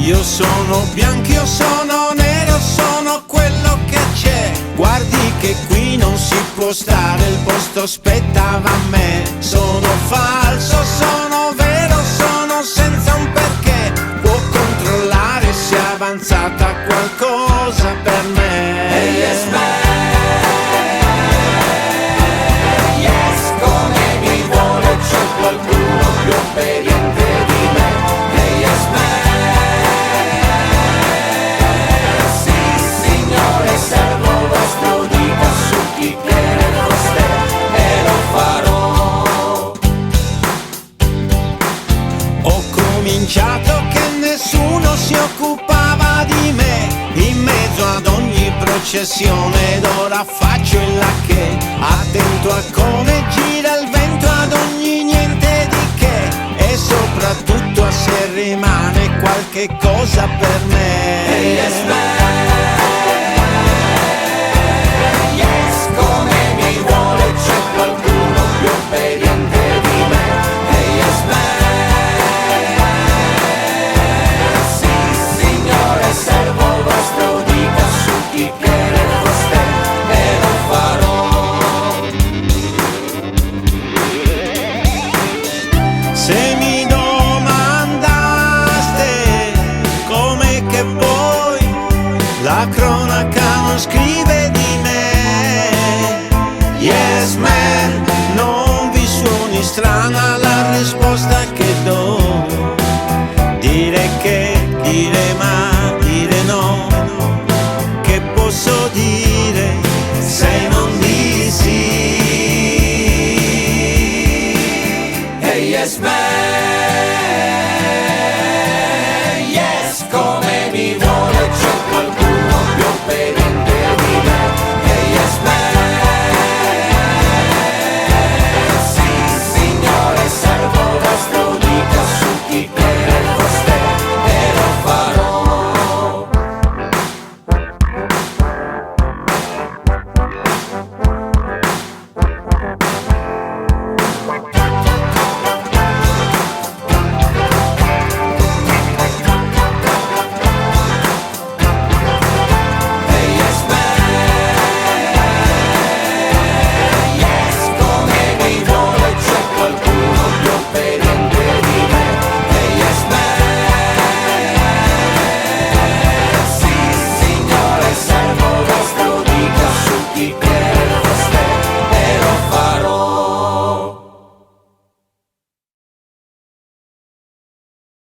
Io sono bianco, io sono nero, sono quello che c'è. Guardi che qui non si può stare, il posto spettava a me. Sono falso, sono vero, sono senza un perché. Può controllare se è avanzata qualcosa per me. Hey, yes man, yes, come mi vuole, c'è qualcuno più esperiente di me. Hey, yes man, sì signore, servo vostro, dica su chi crede vostè e lo farò. Ho cominciato che nessuno si occupava di me, in mezzo ad ogni processione, ed ora faccio il lacchè, attento a come gira il vento, ad ogni niente di che, e soprattutto a se rimane qualche cosa per me. Hey, yes man.